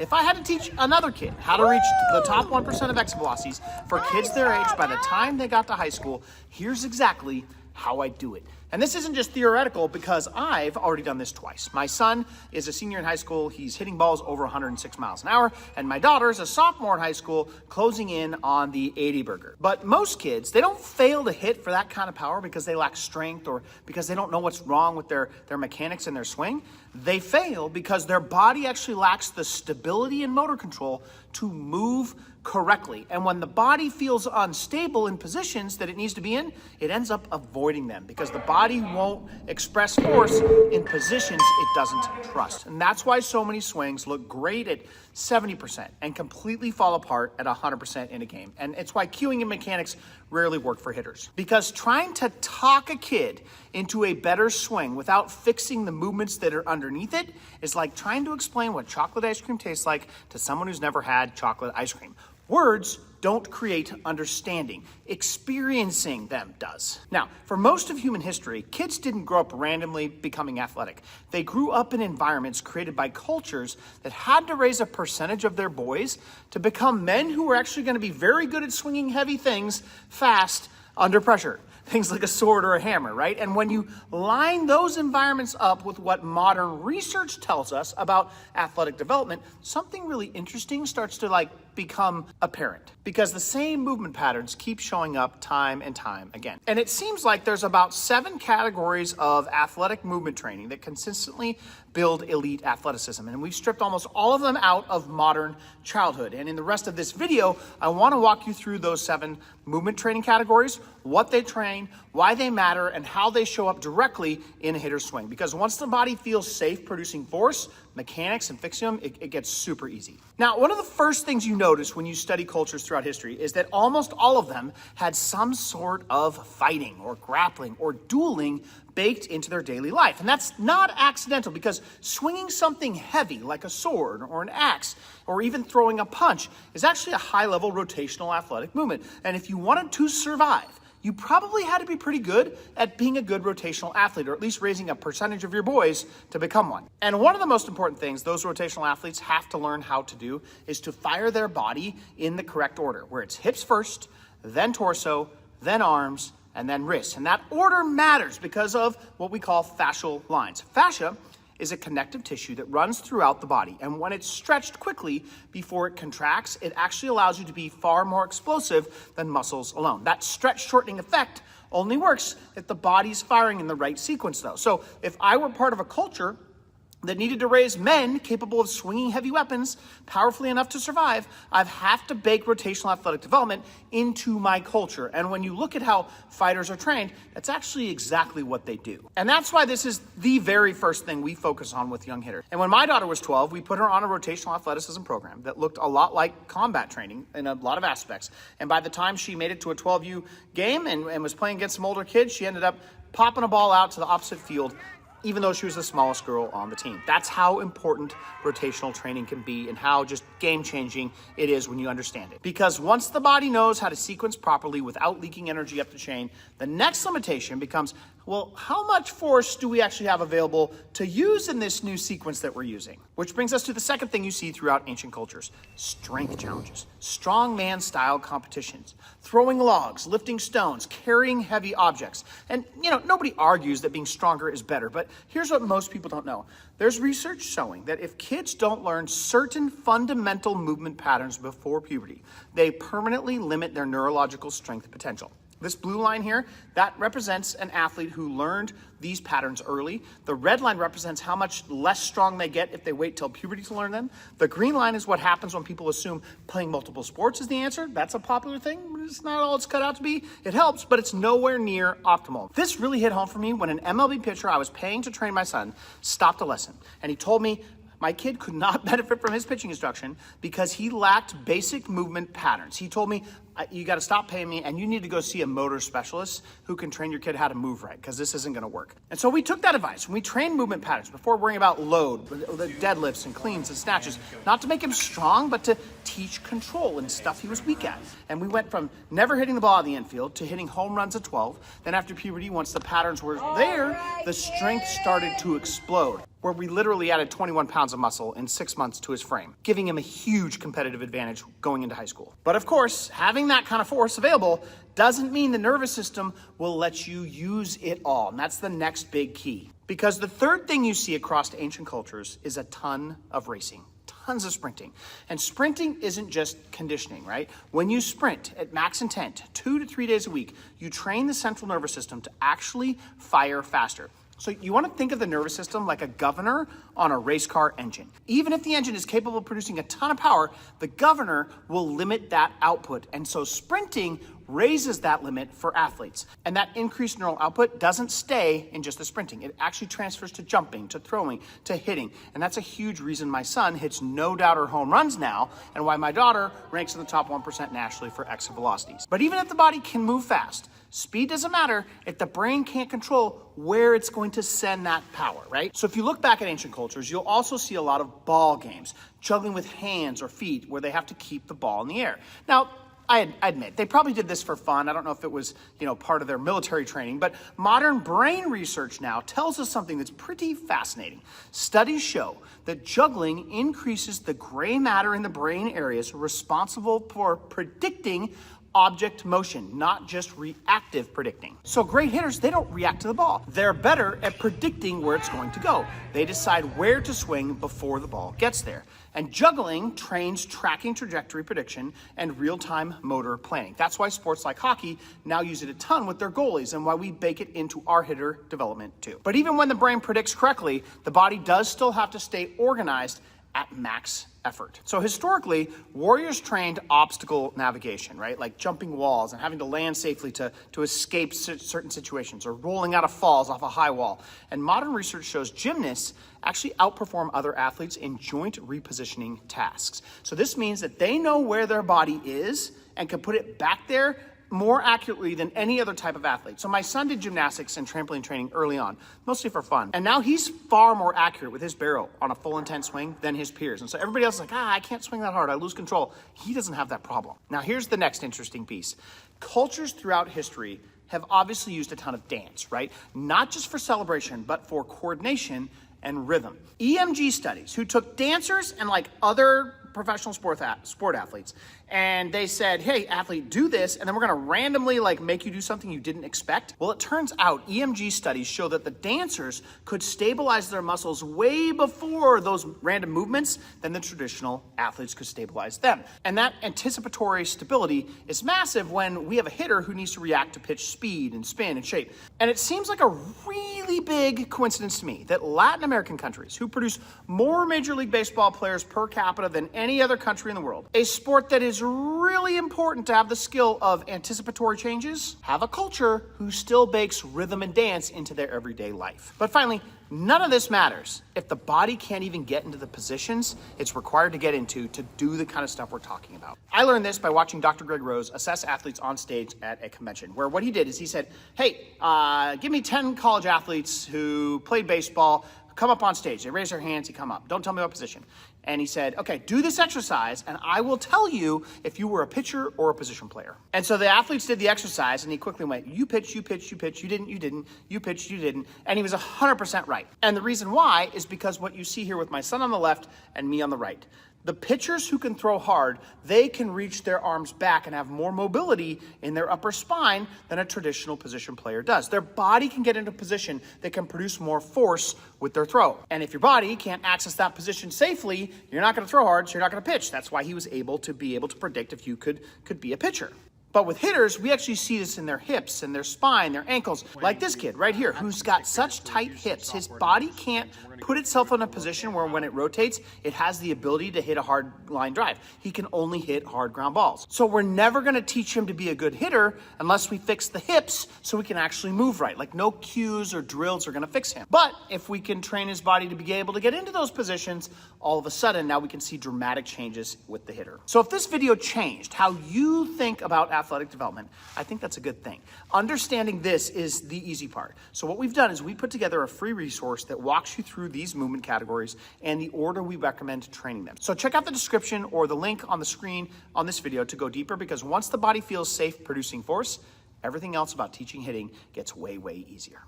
If I had to teach another kid how to reach the top 1% of exit velocities for kids their age by the time they got to high school, here's exactly how I do it. And this isn't just theoretical because I've already done this twice. My son is a senior in high school. He's hitting balls over 106 miles an hour. And my daughter is a sophomore in high school, closing in on the 80 burger. But most kids, they don't fail to hit for that kind of power because they lack strength or because they don't know what's wrong with their mechanics and their swing. They fail because their body actually lacks the stability and motor control to move correctly. And when the body feels unstable in positions that it needs to be in, it ends up avoiding them because the body won't express force in positions it doesn't trust. And that's why so many swings look great at 70% and completely fall apart at 100% in a game. And it's why cueing and mechanics rarely work for hitters. Because trying to talk a kid into a better swing without fixing the movements that are underneath it is like trying to explain what chocolate ice cream tastes like to someone who's never had chocolate ice cream. Words don't create understanding. Experiencing them does. Now, for most of human history, kids didn't grow up randomly becoming athletic. They grew up in environments created by cultures that had to raise a percentage of their boys to become men who were actually going to be very good at swinging heavy things fast under pressure. Things like a sword or a hammer, right? And when you line those environments up with what modern research tells us about athletic development, something really interesting starts to become apparent because the same movement patterns keep showing up time and time again. And it seems like there's about 7 categories of athletic movement training that consistently build elite athleticism. And we've stripped almost all of them out of modern childhood. And in the rest of this video, I want to walk you through those 7 movement training categories, what they train, why they matter, and how they show up directly in a hitter's swing. Because once the body feels safe producing force, mechanics, and fixing them, it gets super easy. Now, one of the first things you notice when you study cultures throughout history is that almost all of them had some sort of fighting or grappling or dueling baked into their daily life. And that's not accidental because swinging something heavy like a sword or an axe or even throwing a punch is actually a high-level rotational athletic movement. And if you wanted to survive, you probably had to be pretty good at being a good rotational athlete, or at least raising a percentage of your boys to become one. And one of the most important things those rotational athletes have to learn how to do is to fire their body in the correct order, where it's hips first, then torso, then arms, and then wrists. And that order matters because of what we call fascial lines. Fascia is a connective tissue that runs throughout the body. And when it's stretched quickly before it contracts, it actually allows you to be far more explosive than muscles alone. That stretch shortening effect only works if the body's firing in the right sequence though. So if I were part of a culture that needed to raise men capable of swinging heavy weapons powerfully enough to survive, I'd have to bake rotational athletic development into my culture. And when you look at how fighters are trained, that's actually exactly what they do. And that's why this is the very first thing we focus on with young hitters. And when my daughter was 12, we put her on a rotational athleticism program that looked a lot like combat training in a lot of aspects. And by the time she made it to a 12U game and was playing against some older kids, she ended up popping a ball out to the opposite field, even though she was the smallest girl on the team. That's how important rotational training can be and how just game-changing it is when you understand it. Because once the body knows how to sequence properly without leaking energy up the chain, the next limitation becomes, well, how much force do we actually have available to use in this new sequence that we're using? Which brings us to the second thing you see throughout ancient cultures: strength challenges, strongman style competitions, throwing logs, lifting stones, carrying heavy objects. And nobody argues that being stronger is better, but here's what most people don't know. There's research showing that if kids don't learn certain fundamental movement patterns before puberty, they permanently limit their neurological strength potential. This blue line here, that represents an athlete who learned these patterns early. The red line represents how much less strong they get if they wait till puberty to learn them. The green line is what happens when people assume playing multiple sports is the answer. That's a popular thing, but it's not all it's cut out to be. It helps, but it's nowhere near optimal. This really hit home for me when an MLB pitcher I was paying to train my son stopped a lesson, and he told me my kid could not benefit from his pitching instruction because he lacked basic movement patterns. He told me, you got to stop paying me, and you need to go see a motor specialist who can train your kid how to move right, because this isn't going to work. And so we took that advice. We trained movement patterns before worrying about load, the deadlifts and cleans and snatches, not to make him strong, but to teach control and stuff he was weak at. And we went from never hitting the ball out of the infield to hitting home runs at 12. Then after puberty, once the patterns were there, the strength started to explode, where we literally added 21 pounds of muscle in 6 months to his frame, giving him a huge competitive advantage going into high school. But of course, having that kind of force available doesn't mean the nervous system will let you use it all. And that's the next big key. Because the third thing you see across ancient cultures is a ton of racing. Tons of sprinting. And sprinting isn't just conditioning, right? When you sprint at max intent, 2 to 3 days a week, you train the central nervous system to actually fire faster. So you want to think of the nervous system like a governor on a race car engine. Even if the engine is capable of producing a ton of power, the governor will limit that output. And so sprinting raises that limit for athletes. And that increased neural output doesn't stay in just the sprinting. It actually transfers to jumping, to throwing, to hitting. And that's a huge reason my son hits no-doubter home runs now, and why my daughter ranks in the top 1% nationally for exit velocities. But even if the body can move fast, speed doesn't matter if the brain can't control where it's going to send that power, right? So if you look back at ancient cultures, you'll also see a lot of ball games, juggling with hands or feet, where they have to keep the ball in the air. Now, I admit, they probably did this for fun. I don't know if it was, part of their military training, but modern brain research now tells us something that's pretty fascinating. Studies show that juggling increases the gray matter in the brain areas responsible for predicting object motion, not just reactive predicting. So great hitters, they don't react to the ball. They're better at predicting where it's going to go. They decide where to swing before the ball gets there. And juggling trains tracking trajectory prediction and real-time motor planning. That's why sports like hockey now use it a ton with their goalies, and why we bake it into our hitter development too. But even when the brain predicts correctly, the body does still have to stay organized at max effort. So historically, warriors trained obstacle navigation, right? Like jumping walls and having to land safely to escape certain situations, or rolling out of falls off a high wall. And modern research shows gymnasts actually outperform other athletes in joint repositioning tasks. So this means that they know where their body is and can put it back there more accurately than any other type of athlete. So my son did gymnastics and trampoline training early on, mostly for fun. And now he's far more accurate with his barrel on a full intent swing than his peers. And so everybody else is like, I can't swing that hard, I lose control. He doesn't have that problem. Now here's the next interesting piece. Cultures throughout history have obviously used a ton of dance, right? Not just for celebration, but for coordination and rhythm. EMG studies who took dancers and other professional sport athletes, and they said, hey, athlete, do this, and then we're gonna randomly make you do something you didn't expect. Well, it turns out EMG studies show that the dancers could stabilize their muscles way before those random movements than the traditional athletes could stabilize them. And that anticipatory stability is massive when we have a hitter who needs to react to pitch speed and spin and shape. And it seems like a really big coincidence to me that Latin American countries, who produce more Major League Baseball players per capita than any other country in the world, a sport that is really important to have the skill of anticipatory changes, have a culture who still bakes rhythm and dance into their everyday life. But finally, none of this matters if the body can't even get into the positions it's required to get into to do the kind of stuff we're talking about. I learned this by watching Dr. Greg Rose assess athletes on stage at a convention, where what he did is he said, hey, give me 10 college athletes who played baseball, come up on stage. They raise their hands, you come up. Don't tell me what position. And he said, okay, do this exercise, and I will tell you if you were a pitcher or a position player. And so the athletes did the exercise, and he quickly went, you pitch, you pitch, you pitch, you didn't, you pitched, you didn't. And he was 100% right. And the reason why is because what you see here with my son on the left and me on the right. The pitchers who can throw hard, they can reach their arms back and have more mobility in their upper spine than a traditional position player does. Their body can get into a position that can produce more force with their throw. And if your body can't access that position safely, you're not going to throw hard, so you're not going to pitch. That's why he was able to predict if you could be a pitcher. But with hitters, we actually see this in their hips and their spine, their ankles, like this kid right here, who's got such tight hips, his body can't put itself in a position where when it rotates, it has the ability to hit a hard line drive. He can only hit hard ground balls. So we're never gonna teach him to be a good hitter unless we fix the hips so he can actually move right. Like no cues or drills are gonna fix him. But if we can train his body to be able to get into those positions, all of a sudden now we can see dramatic changes with the hitter. So if this video changed how you think about athletic development, I think that's a good thing. Understanding this is the easy part. So what we've done is we put together a free resource that walks you through these movement categories and the order we recommend training them. So check out the description or the link on the screen on this video to go deeper, because once the body feels safe producing force, everything else about teaching hitting gets way, way easier.